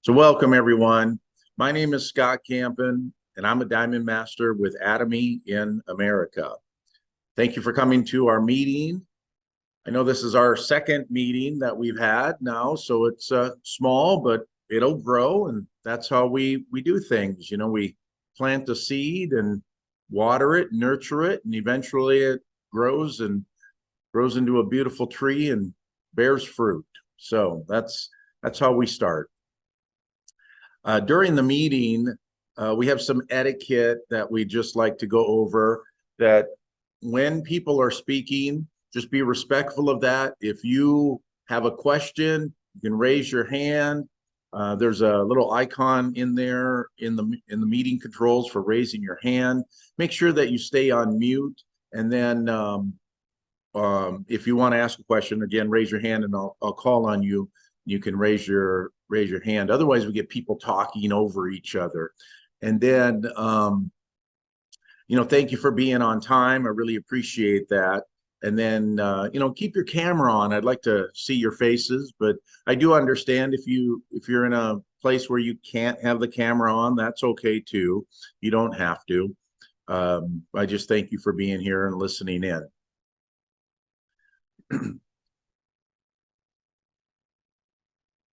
So welcome everyone. My name is Scott Kampen and I'm a Diamond Master with Atomy in America. Thank you for coming to our meeting. I know this is our second meeting that we've had now, so it's small, but it'll grow, and that's how we do things. You know, we plant a seed and water it, nurture it, and eventually it grows into a beautiful tree and bears fruit. So that's how we start. During the meeting, we have some etiquette that we just like to go over, that when people are speaking, just be respectful of that. If you have a question, you can raise your hand. There's a little icon in there in the meeting controls for raising your hand. Make sure that you stay on mute, and then if you want to ask a question, again, raise your hand and I'll call on you. You can raise your hand. Otherwise, we get people talking over each other. And then, thank you for being on time. I really appreciate that. And then, keep your camera on. I'd like to see your faces, but I do understand if you're in a place where you can't have the camera on, that's okay too. You don't have to. I just thank you for being here and listening in.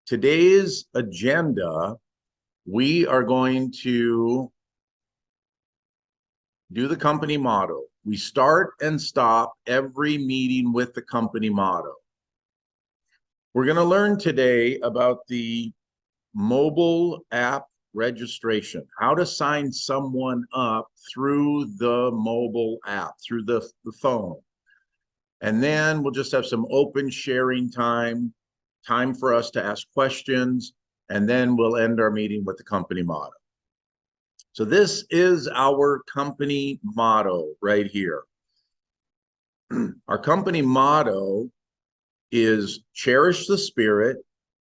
Today's agenda, we are going to do the company motto. We start and stop every meeting with the company motto. We're going to learn today about the mobile app registration, how to sign someone up through the mobile app, through the phone. And then we'll just have some open sharing time for us to ask questions, and then we'll end our meeting with the company motto. So this is our company motto right here. Our company motto is cherish the spirit,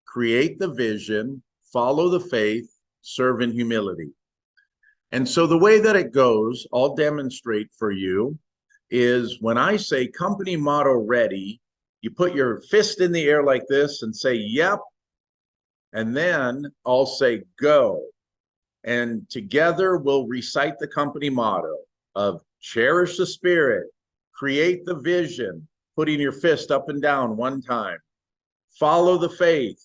create the vision, follow the faith, serve in humility. And so the way that it goes, I'll demonstrate for you, is when I say company motto ready, you put your fist in the air like this and say, yep. And then I'll say, go. And together we'll recite the company motto of cherish the spirit, create the vision, putting your fist up and down one time, follow the faith,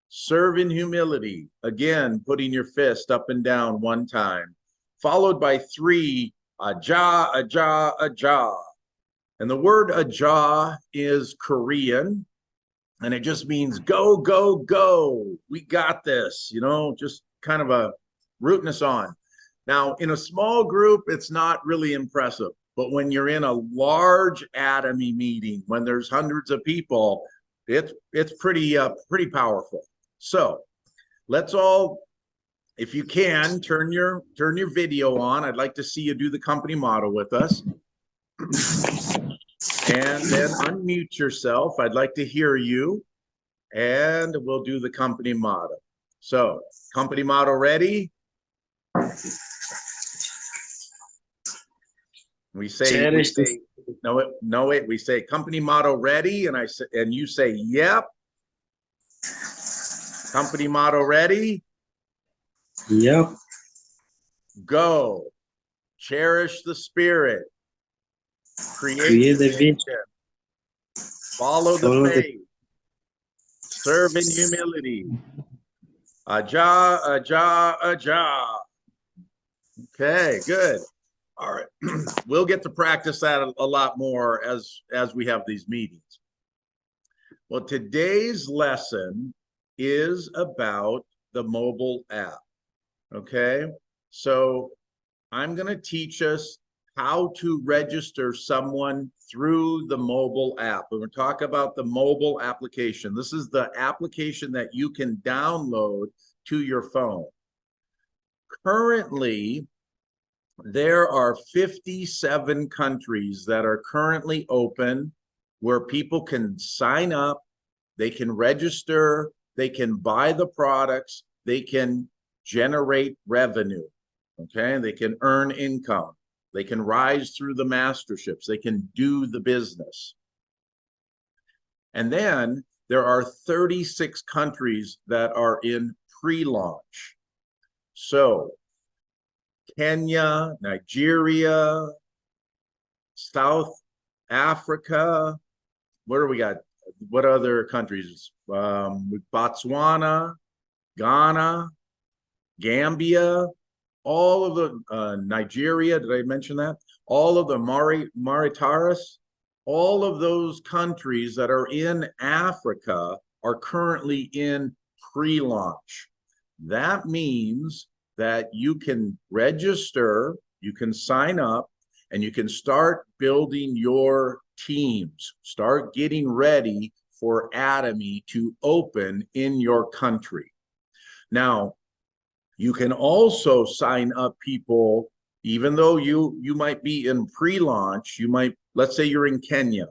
serve in humility, again, putting your fist up and down one time, followed by 3, aja, aja, aja. And the word aja is Korean, and it just means go, go, go. We got this, just kind of a rooting us on. Now, in a small group, it's not really impressive. But when you're in a large Atomy meeting, when there's hundreds of people, it's pretty powerful. So let's all, if you can, turn your video on. I'd like to see you do the company motto with us. And then unmute yourself. I'd like to hear you. And we'll do the company motto. So, company motto ready? We say we say company motto ready, and you say yep. Company motto ready? Yep. Go. Cherish the spirit. Create the vision. Follow the faith. Serve in humility. Aja, aja, aja. Okay, good. All right. We'll get to practice that a lot more as we have these meetings. Well, today's lesson is about the mobile app. Okay, so I'm going to teach us how to register someone through the mobile app. We're going to talk about the mobile application. This is the application that you can download to your phone. Currently, there are 57 countries that are currently open where people can sign up, they can register, they can buy the products, they can generate revenue, okay? They can earn income. They can rise through the masterships. They can do the business. And then there are 36 countries that are in pre-launch. So Kenya, Nigeria, South Africa, what do we got? What other countries? Botswana, Ghana, Gambia, all of the Nigeria, did I mention that? All of the Mauritius, all of those countries that are in Africa are currently in pre-launch. That means that you can register, you can sign up, and you can start building your teams, start getting ready for Atomy to open in your country. Now, you can also sign up people, even though you might be in pre-launch, you might, let's say you're in Kenya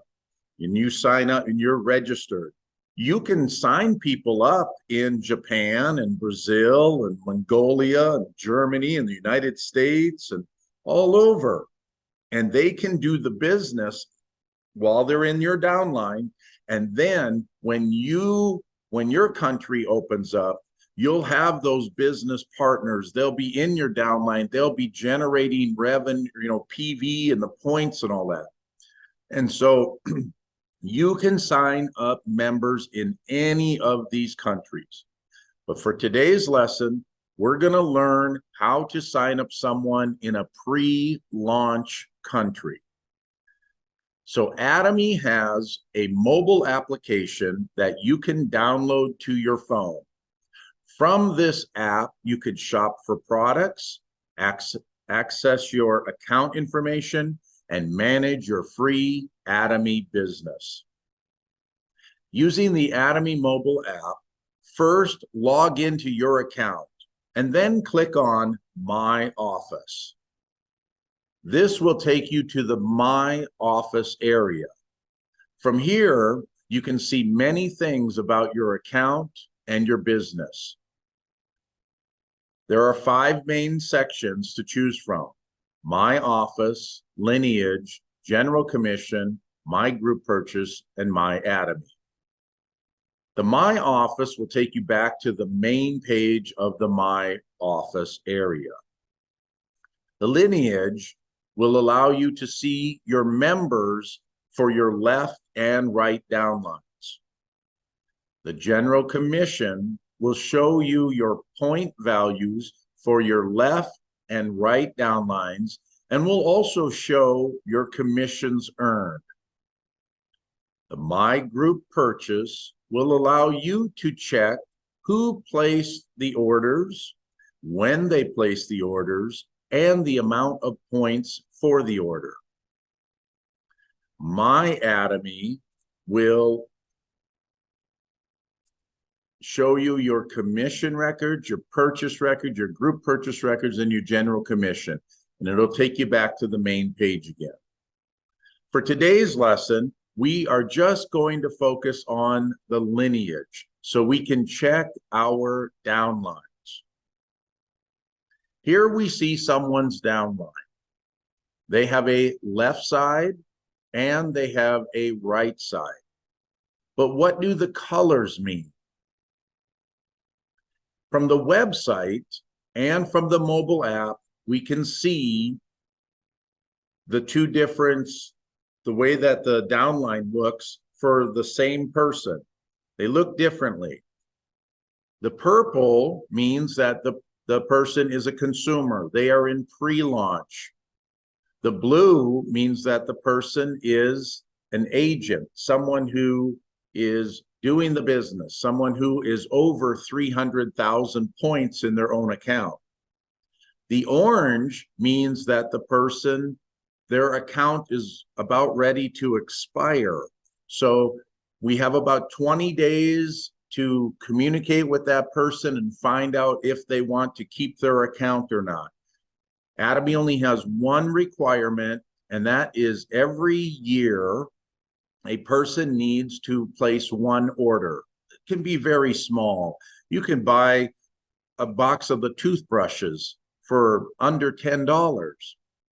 and you sign up and you're registered. You can sign people up in Japan and Brazil and Mongolia and Germany and the United States and all over. And they can do the business while they're in your downline. And then when your country opens up, you'll have those business partners. They'll be in your downline. They'll be generating revenue, PV and the points and all that. And so you can sign up members in any of these countries. But for today's lesson, we're going to learn how to sign up someone in a pre-launch country. So Atomy has a mobile application that you can download to your phone. From this app, you could shop for products, access your account information, and manage your free Atomy business. Using the Atomy mobile app, first log into your account and then click on My Office. This will take you to the My Office area. From here, you can see many things about your account and your business. There are 5 main sections to choose from: My Office, Lineage, General Commission, My Group Purchase, and My Atomy. The My Office will take you back to the main page of the My Office area. The Lineage will allow you to see your members for your left and right downlines. The General Commission will show you your point values for your left and right downlines, and will also show your commissions earned. The My Group Purchase will allow you to check who placed the orders, when they placed the orders, and the amount of points for the order. My Atomy will show you your commission records, your purchase records, your group purchase records, and your general commission. And it'll take you back to the main page again. For today's lesson, we are just going to focus on the lineage so we can check our downlines. Here we see someone's downline. They have a left side and they have a right side. But what do the colors mean? From the website and from the mobile app, we can see the two difference, the way that the downline looks for the same person. They look differently. The purple means that the person is a consumer. They are in pre-launch. The blue means that the person is an agent, someone who is doing the business, someone who is over 300,000 points in their own account. The orange means that the person, their account is about ready to expire. So we have about 20 days to communicate with that person and find out if they want to keep their account or not. Atomy only has one requirement, and that is every year a person needs to place one order. It can be very small. You can buy a box of the toothbrushes for under $10,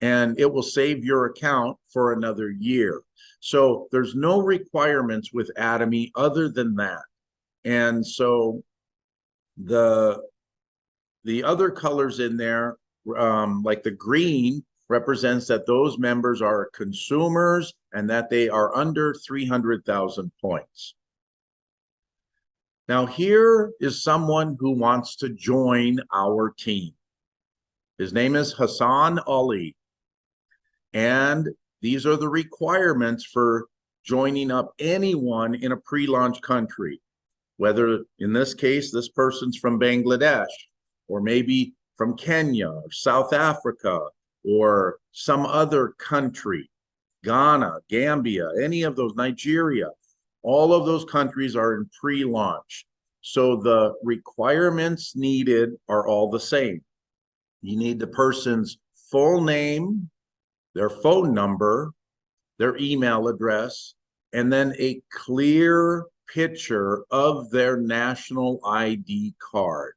and it will save your account for another year. So there's no requirements with Atomy other than that. And so The other colors in there, like the green, represents that those members are consumers and that they are under 300,000 points. Now, here is someone who wants to join our team. His name is Hassan Ali. And these are the requirements for joining up anyone in a pre-launch country, whether in this case, this person's from Bangladesh, or maybe from Kenya or South Africa, or some other country, Ghana, Gambia, any of those, Nigeria. All of those countries are in pre-launch. So the requirements needed are all the same. You need the person's full name, their phone number, their email address, and then a clear picture of their national ID card.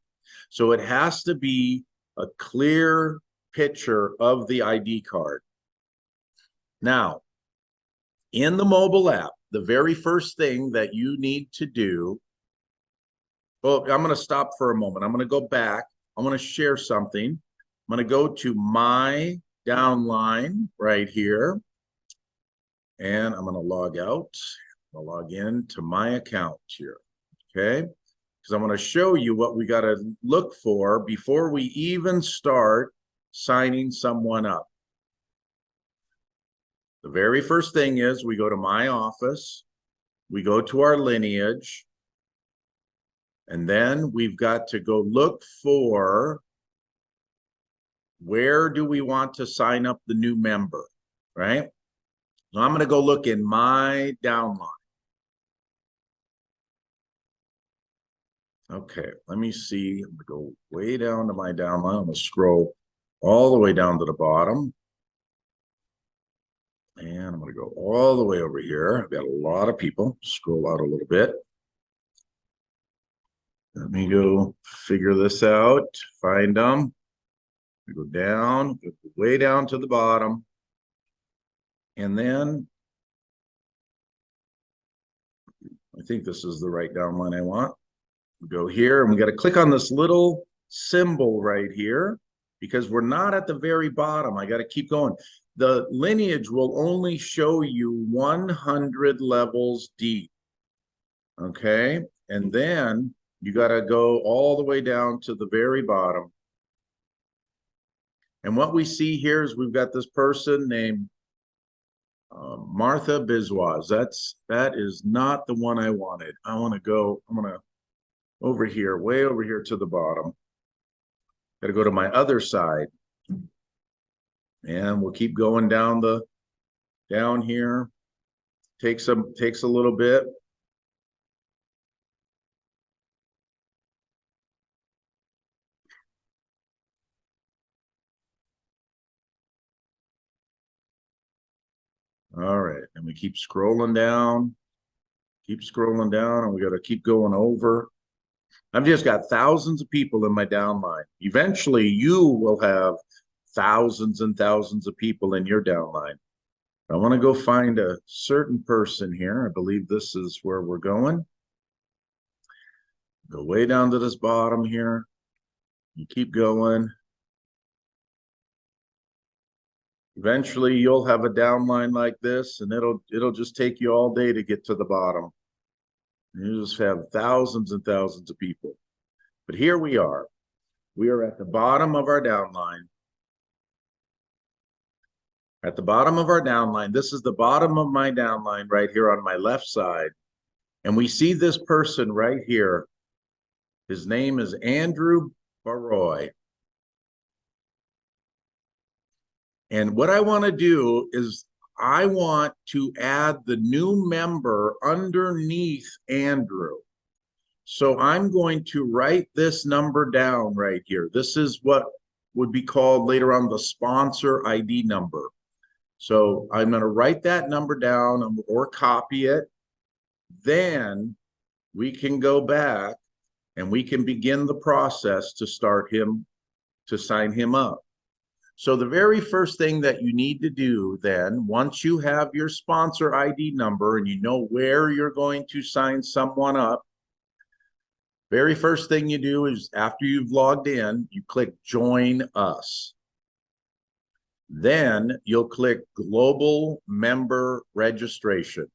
So it has to be a clear picture of the ID card. Now, in the mobile app, the very first thing that you need to do, well, I'm going to stop for a moment. I'm going to go back. I'm going to share something. I'm going to go to my downline right here, and I'm going to log out. I'll log in to my account here, okay? Because I'm going to show you what we got to look for before we even start signing someone up. The very first thing is we go to my office, we go to our lineage, and then we've got to go look for where do we want to sign up the new member, right? So I'm going to go look in my downline. Okay, let me see. I'm going to go way down to my downline. I'm going to scroll all the way down to the bottom. And I'm going to go all the way over here. I've got a lot of people. Scroll out a little bit. Let me go figure this out. Find them. Go down, go way down to the bottom. And then I think this is the right downline I want. We go here and we got to click on this little symbol right here because we're not at the very bottom. I got to keep going. The lineage will only show you 100 levels deep. Okay. And then you got to go all the way down to the very bottom. And what we see here is we've got this person named Martha Biswas. That is not the one I wanted. I'm going to over here, way over here to the bottom. Got to go to my other side. And we'll keep going down here. Takes a little bit. All right, and we keep scrolling down, and we got to keep going over. I've just got thousands of people in my downline. Eventually, you will have thousands and thousands of people in your downline. I want to go find a certain person here. I believe this is where we're going. Go way down to this bottom here. You keep going. Eventually, you'll have a downline like this, and it'll just take you all day to get to the bottom. You just have thousands and thousands of people. But here we are. We are at the bottom of our downline. At the bottom of our downline, this is the bottom of my downline right here on my left side. And we see this person right here. His name is Andrew Baroy. And what I want to do is I want to add the new member underneath Andrew. So I'm going to write this number down right here. This is what would be called later on the sponsor ID number. So I'm going to write that number down or copy it. Then we can go back and we can begin the process to sign him up. So the very first thing that you need to do then, once you have your sponsor ID number and you know where you're going to sign someone up, Very first thing you do is after you've logged in, you click Join Us. Then you'll click Global Member Registration.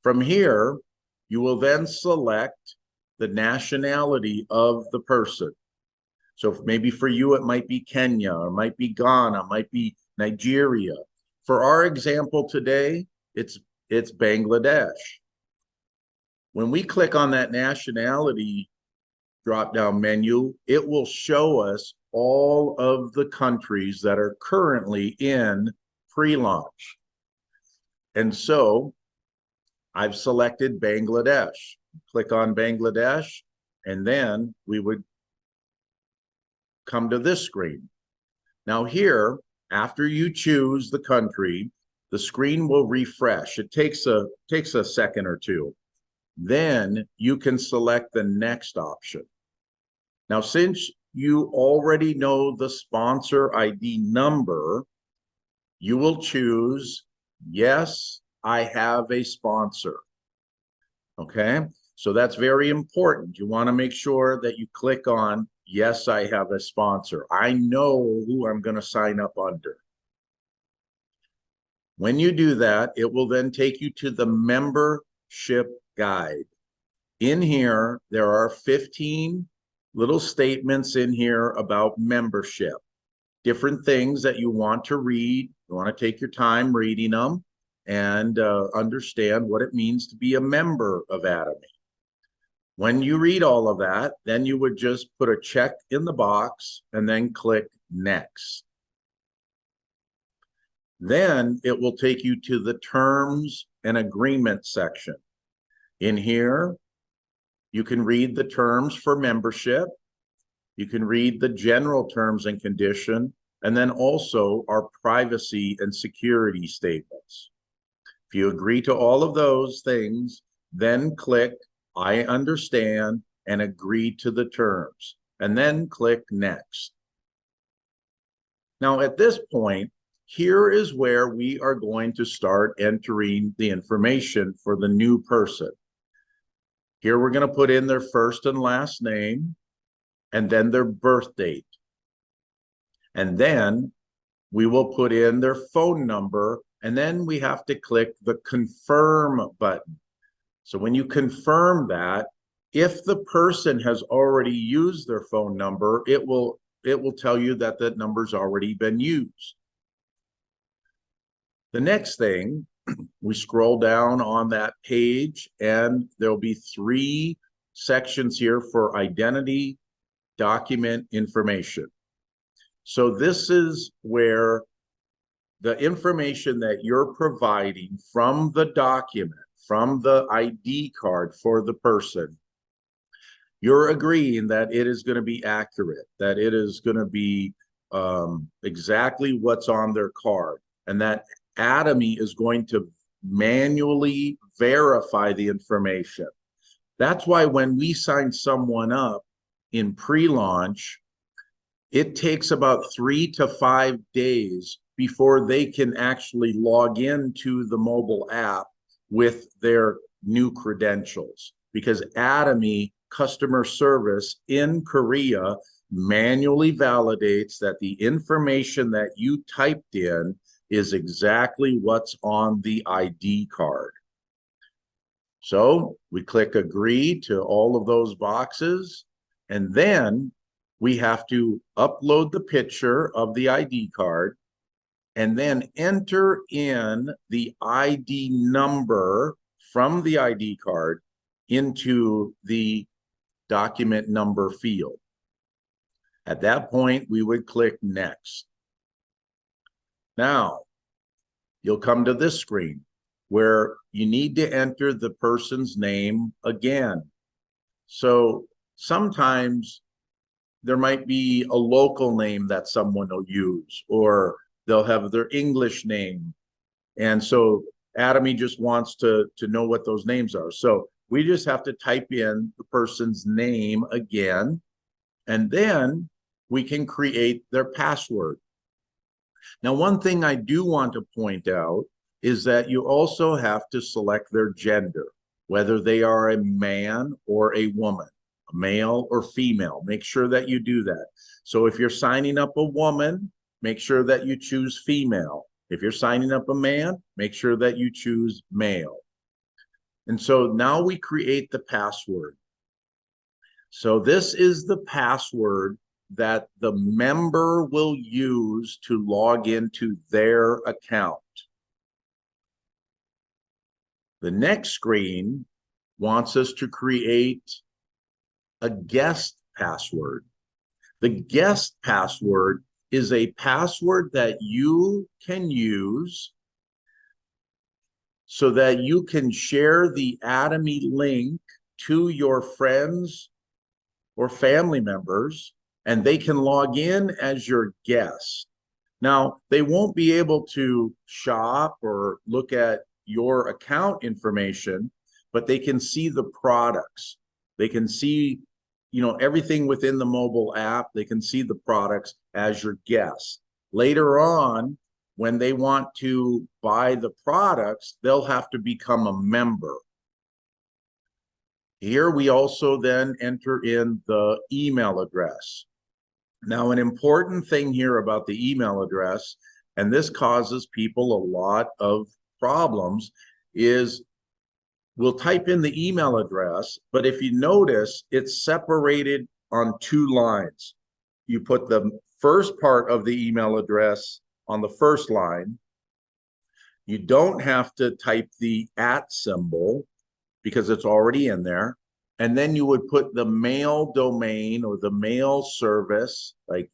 From here, you will then select the nationality of the person. So maybe for you, it might be Kenya, or might be Ghana, might be Nigeria. For our example today, it's Bangladesh. When we click on that nationality drop-down menu, it will show us all of the countries that are currently in pre-launch. And so I've selected Bangladesh. Click on Bangladesh, and then we would come to this screen. Now here, after you choose the country, the screen will refresh. It takes a second or two. Then you can select the next option. Now, since you already know the sponsor ID number, you will choose, yes, I have a sponsor. Okay, so that's very important. You want to make sure that you click on, yes, I have a sponsor. I know who I'm going to sign up under. When you do that, it will then take you to the membership guide. In here, there are 15 little statements in here about membership, different things that you want to read. You want to take your time reading them and understand what it means to be a member of Atomy. When you read all of that, then you would just put a check in the box and then click Next. Then it will take you to the Terms and Agreement section. In here, you can read the terms for membership. You can read the general terms and condition, and then also our privacy and security statements. If you agree to all of those things, then click I understand and agree to the terms, and then click Next. Now, at this point, here is where we are going to start entering the information for the new person. Here we're going to put in their first and last name, and then their birth date. And then we will put in their phone number, and then we have to click the Confirm button. So when you confirm that, if the person has already used their phone number, it will tell you that that number's already been used. The next thing, we scroll down on that page, and there'll be 3 sections here for identity, document information. So this is where the information that you're providing from the document, from the ID card for the person, you're agreeing that it is going to be accurate, that it is going to be exactly what's on their card, and that Atomy is going to manually verify the information. That's why when we sign someone up in pre-launch, it takes about 3 to 5 days before they can actually log into the mobile app with their new credentials, because Atomy customer service in Korea manually validates that the information that you typed in is exactly what's on the ID card. So we click agree to all of those boxes, and then we have to upload the picture of the ID card and then enter in the ID number from the ID card into the document number field. At that point, we would click next. Now, you'll come to this screen where you need to enter the person's name again. So sometimes there might be a local name that someone will use, or they'll have their English name. And so Atomy just wants to know what those names are. So we just have to type in the person's name again, and then we can create their password. Now, one thing I do want to point out is that you also have to select their gender, whether they are a man or a woman. male or female. Make sure that you do that. So if you're signing up a woman, make sure that you choose female. If you're signing up a man, make sure that you choose male. And so now we create the password. So this is the password that the member will use to log into their account. The next screen wants us to create a guest password. The guest password is a password that you can use so that you can share the Atomy link to your friends or family members, and they can log in as your guest. Now, they won't be able to shop or look at your account information, but they can see the products. They can see, everything within the mobile app. They can see the products as your guest. Later on, when they want to buy the products, they'll have to become a member. Here we also then enter in the email address. Now, an important thing here about the email address, and this causes people a lot of problems, is we'll type in the email address, but if you notice, it's separated on two lines. You put the first part of the email address on the first line. You don't have to type the @ symbol because it's already in there. And then you would put the mail domain or the mail service like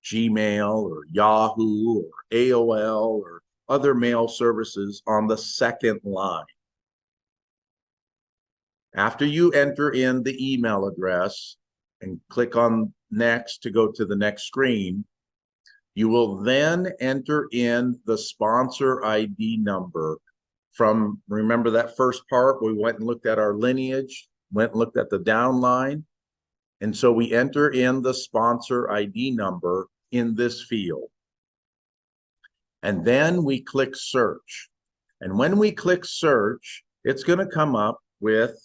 Gmail or Yahoo or AOL or other mail services on the second line. After you enter in the email address and click on next to go to the next screen, you will then enter in the sponsor ID number from, remember that first part, we went and looked at our lineage, went and looked at the downline. And so we enter in the sponsor ID number in this field. And then we click search. And when we click search, it's going to come up with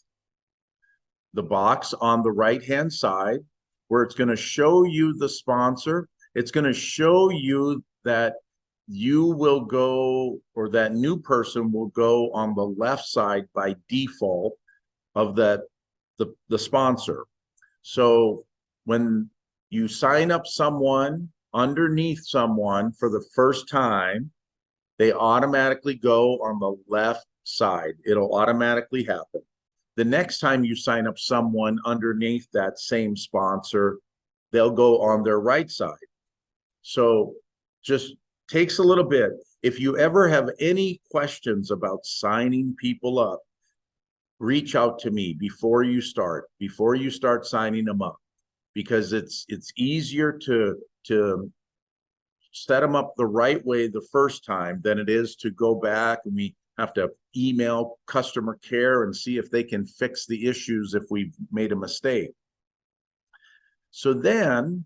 the box on the right-hand side where it's going to show you the sponsor. It's going to show you that you will go, or that new person will go on the left side by default of the sponsor. So when you sign up someone underneath someone for the first time, they automatically go on the left side. It'll automatically happen. The next time you sign up someone underneath that same sponsor, they'll go on their right side. So just takes a little bit. If you ever have any questions about signing people up, reach out to me before you start signing them up, because it's easier to set them up the right way the first time than it is to go back and we have to email customer care and see if they can fix the issues if we've made a mistake. So then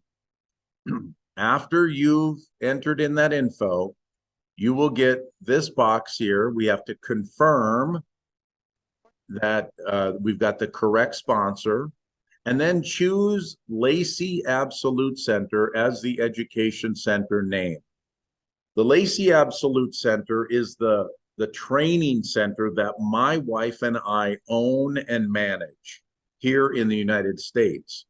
after you've entered in that info, you will get this box here. We have to confirm that we've got the correct sponsor, and then choose Lacey Absolute Center as the education center name. The Lacey Absolute Center is the training center that my wife and I own and manage here in the United States.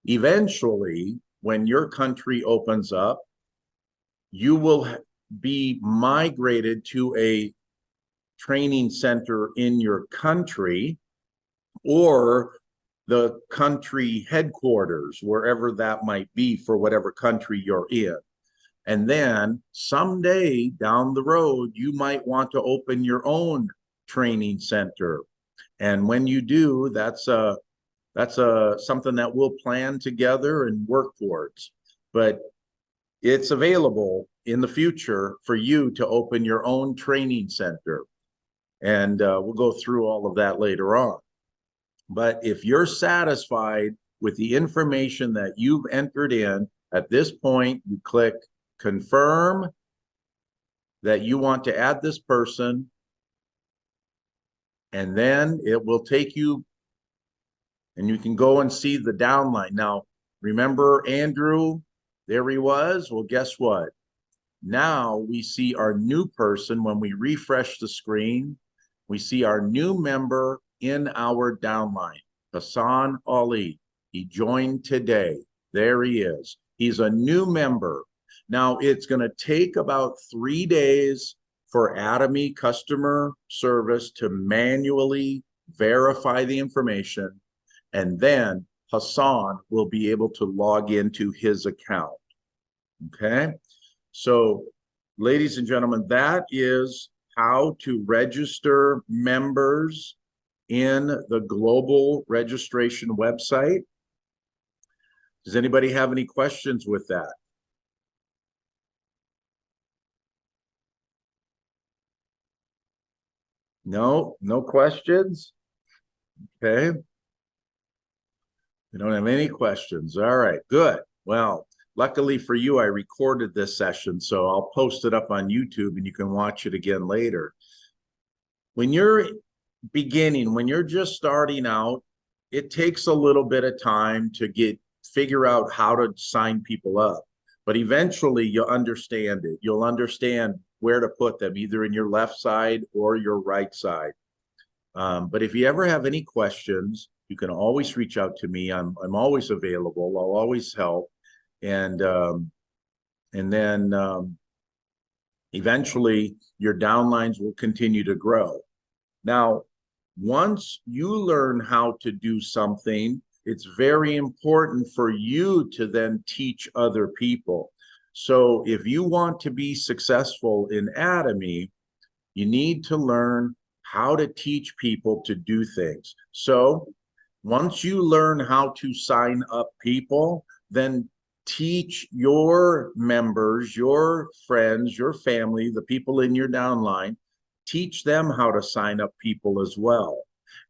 Eventually, when your country opens up, you will be migrated to a training center in your country or the country headquarters, wherever that might be for whatever country you're in. And then someday down the road, you might want to open your own training center. And when you do, that's something that we'll plan together and work towards. But it's available in the future for you to open your own training center. And we'll go through all of that later on. But if you're satisfied with the information that you've entered in, at this point, you click confirm that you want to add this person, and then it will take you And you can go and see the downline. Now, remember Andrew? There he was. Well, guess what? Now we see our new person. When we refresh the screen, we see our new member in our downline, Hassan Ali. He joined today. There he is. He's a new member. Now it's going to take about 3 days for Atomy customer service to manually verify the information, and then Hassan will be able to log into his account. Okay, so ladies and gentlemen, that is how to register members in the global registration website. Does anybody have any questions with that? No, no questions? Okay. We don't have any questions. All right, good. Well, luckily for you, I recorded this session, so I'll post it up on YouTube and you can watch it again later. When you're beginning, when you're just starting out, it takes a little bit of time to figure out how to sign people up. But eventually you'll understand it. You'll understand where to put them, either in your left side or your right side. But if you ever have any questions, you can always reach out to me. I'm always available. I'll always help. And then eventually your downlines will continue to grow. Now, once you learn how to do something, it's very important for you to then teach other people. So if you want to be successful in Atomy, you need to learn how to teach people to do things. So once you learn how to sign up people, then teach your members, your friends, your family, the people in your downline, teach them how to sign up people as well.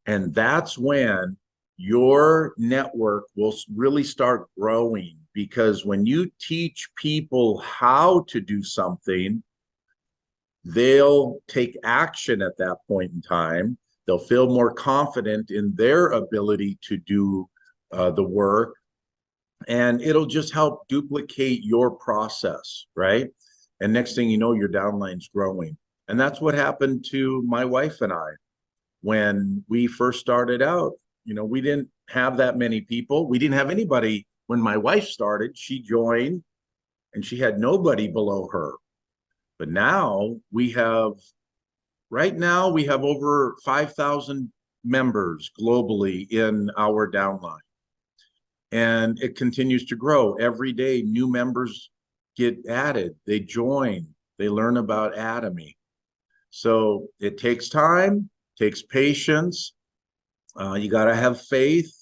And that's when your network will really start growing, because when you teach people how to do something, they'll take action at that point in time. They'll feel more confident in their ability to do the work, and it'll just help duplicate your process, right? And next thing you know, your downline's growing. And that's what happened to my wife and I when we first started out. You know, we didn't have that many people. We didn't have anybody when my wife started. She joined and she had nobody below her. But now right now we have over 5,000 members globally in our downline. And it continues to grow. Every day, new members get added. They join. They learn about Atomy. So it takes time, takes patience. You got to have faith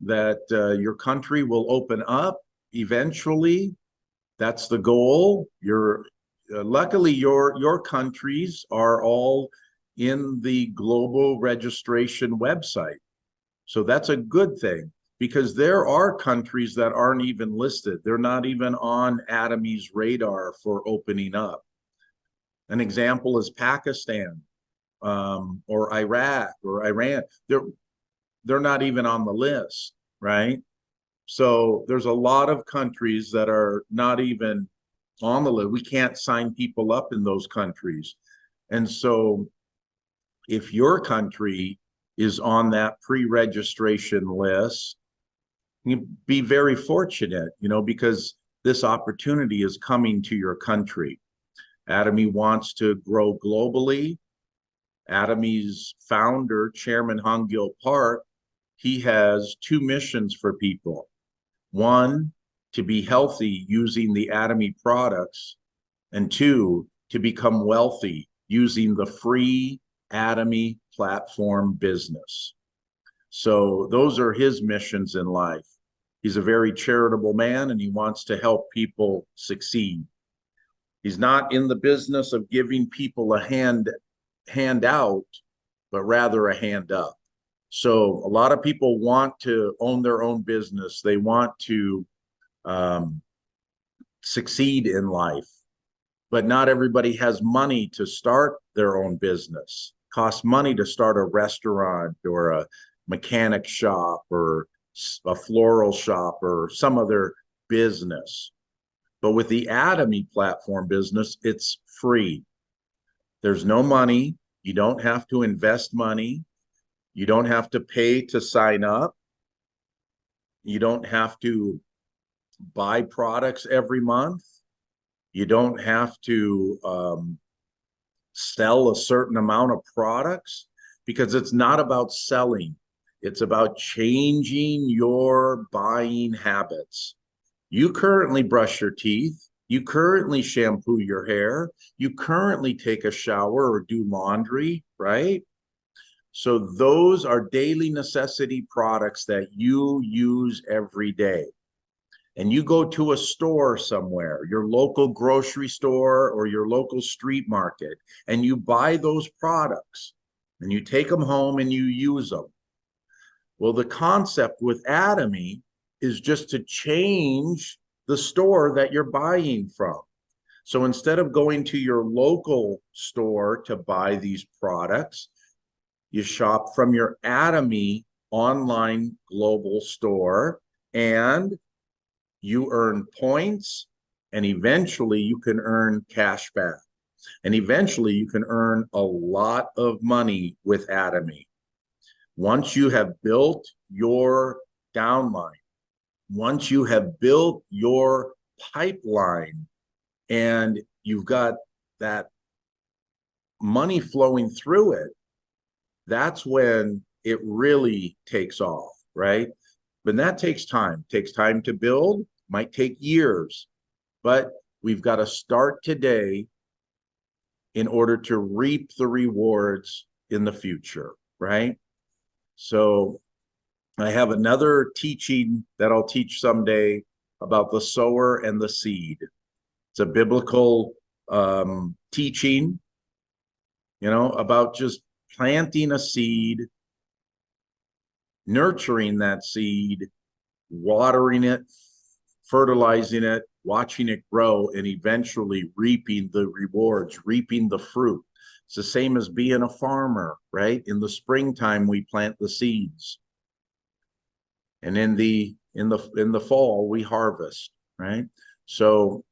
that your country will open up eventually. That's the goal. Luckily, your countries are all in the global registration website. So that's a good thing, because there are countries that aren't even listed. They're not even on Atomy's radar for opening up. An example is Pakistan, or Iraq or Iran. They're not even on the list, right? So there's a lot of countries that are not even on the list. We can't sign people up in those countries. And so if your country is on that pre-registration list, you be very fortunate, because this opportunity is coming to your country. Atomy wants to grow globally. Atomy's founder, Chairman Hong-Gil Park, he has 2 missions for people. One, to be healthy using the Atomy products, and 2, to become wealthy using the free Atomy platform business. So those are his missions in life. He's a very charitable man, and he wants to help people succeed. He's not in the business of giving people a hand out, but rather a hand up. So a lot of people want to own their own business. They want to succeed in life, but not everybody has money to start their own business. It costs money to start a restaurant or a mechanic shop or a floral shop or some other business. But with the Atomy platform business, it's free. There's no money. You don't have to invest money. You don't have to pay to sign up. You don't have to buy products every month. You don't have to sell a certain amount of products, because it's not about selling. It's about changing your buying habits. You currently brush your teeth. You currently shampoo your hair. You currently take a shower or do laundry, right? So those are daily necessity products that you use every day. And you go to a store somewhere, your local grocery store or your local street market, and you buy those products and you take them home and you use them. Well, the concept with Atomy is just to change the store that you're buying from. So instead of going to your local store to buy these products, you shop from your Atomy online global store, and you earn points, and eventually you can earn cash back. And eventually you can earn a lot of money with Atomy. Once you have built your downline, once you have built your pipeline, and you've got that money flowing through it, that's when it really takes off, right? But that takes time. It takes time to build, might take years, but we've got to start today in order to reap the rewards in the future, right? So I have another teaching that I'll teach someday about the sower and the seed. It's a biblical teaching, about just planting a seed, nurturing that seed, watering it, fertilizing it, watching it grow, and eventually reaping the rewards, reaping the fruit. It's the same as being a farmer, right? In the springtime, we plant the seeds, and in the fall, we harvest, right? So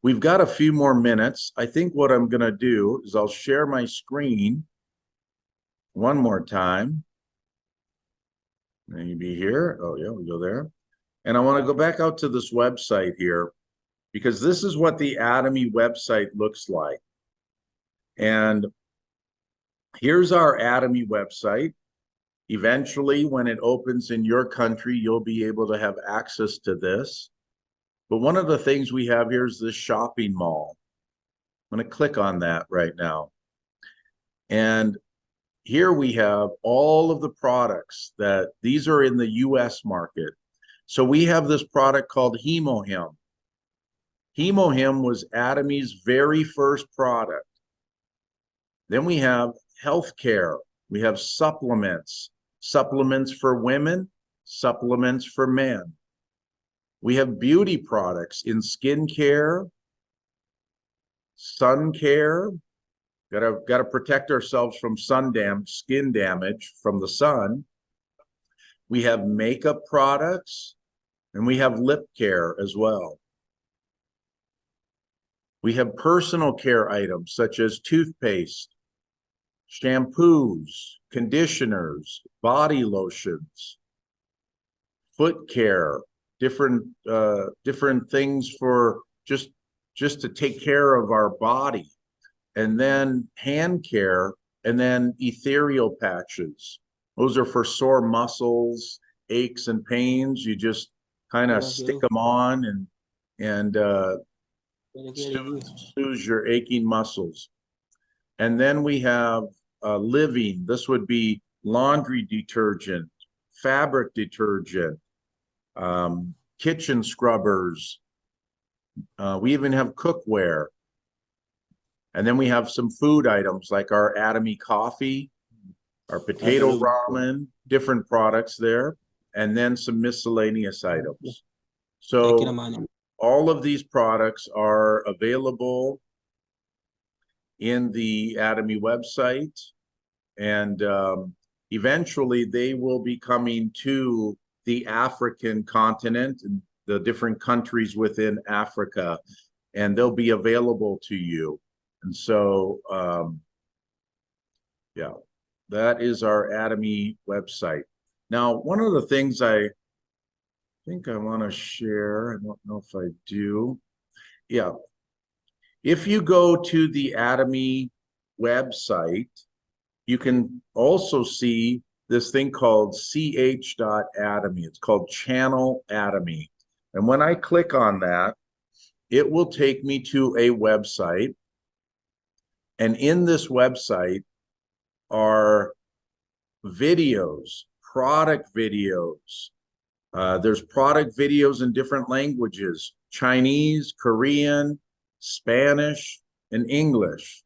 we've got a few more minutes. I think what I'm going to do is I'll share my screen one more time. Maybe here. Oh, yeah, we go there. And I want to go back out to this website here, because this is what the Atomy website looks like. And here's our Atomy website. Eventually, when it opens in your country, you'll be able to have access to this. But one of the things we have here is this shopping mall. I'm going to click on that right now. And here we have all of the products that these are in the US market. So we have this product called HemoHim. HemoHim was Atomy's very first product. Then we have healthcare. We have supplements, supplements for women, supplements for men. We have beauty products in skincare, sun care. Got to protect ourselves from skin damage from the sun. We have makeup products, and we have lip care as well. We have personal care items such as toothpaste, shampoos, conditioners, body lotions, foot care, different things for just to take care of our body, and then hand care, and then ethereal patches. Those are for sore muscles, aches and pains. You just kind of stick them on and soothe your aching muscles. And then we have living. This would be laundry detergent, fabric detergent, kitchen scrubbers. We even have cookware. And then we have some food items like our Atomy coffee, our potato ramen, different products there, and then some miscellaneous items. So all of these products are available in the Atomy website. And eventually they will be coming to the African continent and the different countries within Africa, and they'll be available to you. And so, yeah, that is our Atomy website. Now, one of the things I think I want to share, I don't know if I do. Yeah. If you go to the Atomy website, you can also see this thing called ch.atomy. It's called Channel Atomy. And when I click on that, it will take me to a website. And in this website are videos, product videos. There's product videos in different languages: Chinese, Korean, Spanish, and English.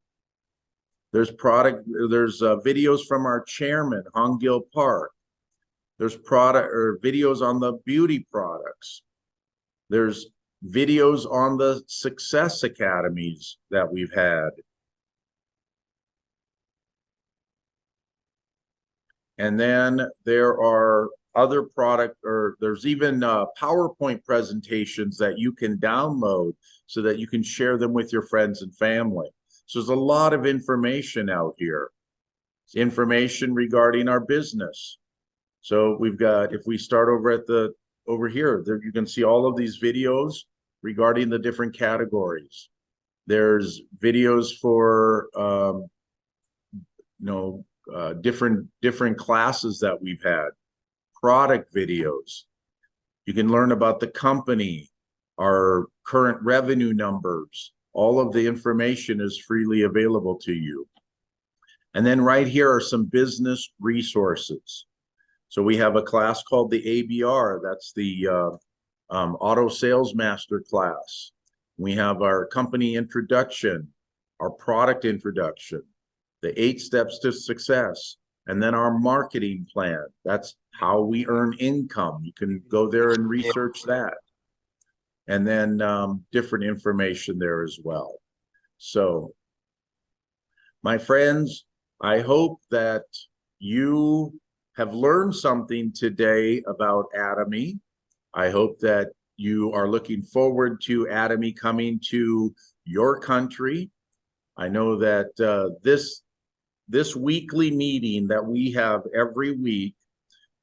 There's videos from our chairman, Hongil Park. There's videos on the beauty products. There's videos on the success academies that we've had. And then there are other there's even PowerPoint presentations that you can download so that you can share them with your friends and family. So there's a lot of information out here. It's information regarding our business. So we've got, if we start over here, there you can see all of these videos regarding the different categories. There's videos for different classes that we've had, product videos. You can learn about the company, our current revenue numbers. All of the information is freely available to you. And then right here are some business resources. So we have a class called the ABR. That's the Auto Sales Master class. We have our company introduction, our product introduction, the 8 steps to success, and then our marketing plan. That's how we earn income. You can go there and research that. And then different information there as well. So, my friends, I hope that you have learned something today about Atomy. I hope that you are looking forward to Atomy coming to your country. I know that this weekly meeting that we have every week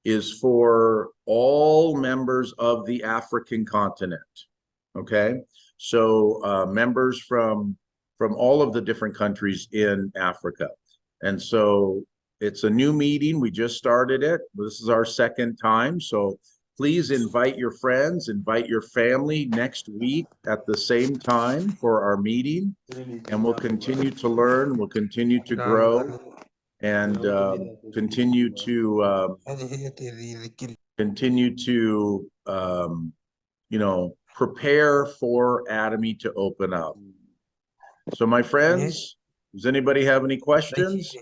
is for all members of the African continent. Okay, so members from all of the different countries in Africa. And so it's a new meeting. We just started it. This is our second time. So please invite your friends, invite your family next week at the same time for our meeting. And we'll continue to learn, we'll continue to grow, and continue to prepare for Atomy to open up. So my friends, does anybody have any questions?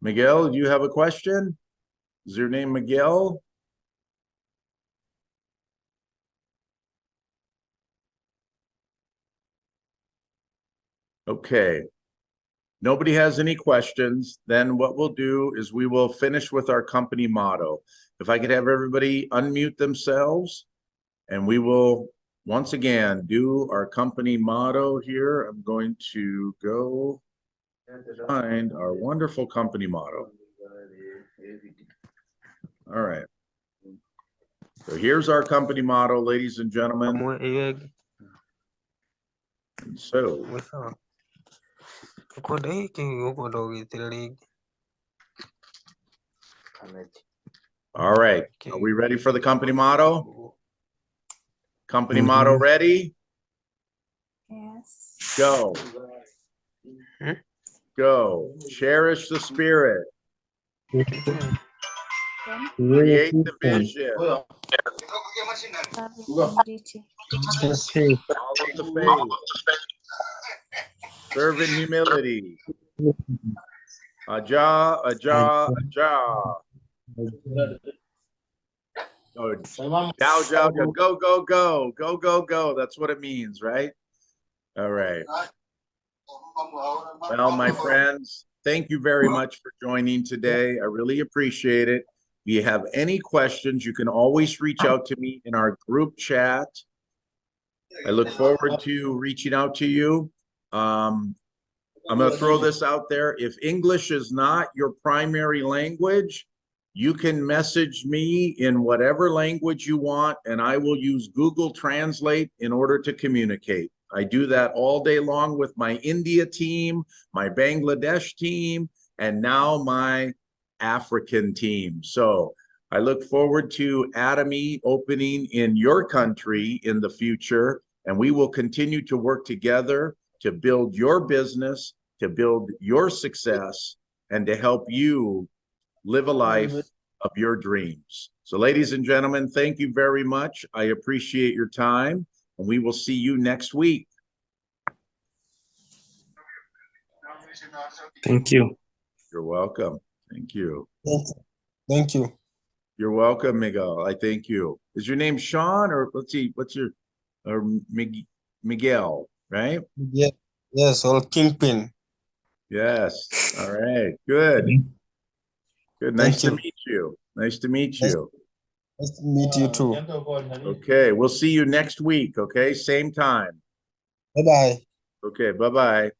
Miguel, do you have a question? Is your name Miguel? Okay. Nobody has any questions. Then what we'll do is we will finish with our company motto. If I could have everybody unmute themselves, and we will once again do our company motto here. I'm going to go and find our wonderful company motto. All right. So here's our company motto, ladies and gentlemen. And so all right, are we ready for the company motto? Company motto ready? Yes. Go. Go. Cherish the spirit. Create the vision. Follow the faith. Serve in humility. Aja, aja, aja. Oh, Jow, jow, jow. Go, go, go. Go, go, go. That's what it means, right? All right. Well, my friends, thank you very much for joining today. I really appreciate it. If you have any questions, you can always reach out to me in our group chat. I look forward to reaching out to you. I'm going to throw this out there. If English is not your primary language, you can message me in whatever language you want, and I will use Google Translate in order to communicate. I do that all day long with my India team, my Bangladesh team, and now my African team. So I look forward to Atomy opening in your country in the future, and we will continue to work together to build your business, to build your success, and to help you live a life of your dreams. So ladies and gentlemen, thank you very much. I appreciate your time, and we will see you next week. Thank you. You're welcome. Thank you. Thank you. You're welcome, Miguel. I thank you. Is your name Sean, or let's see, what's your, or Miguel, right? Yeah. Yes, or Kingpin. Yes. All right. Good. Good. Nice to meet you. Nice to meet you. Nice to meet you too. Okay. We'll see you next week. Okay. Same time. Bye-bye. Okay. Bye-bye.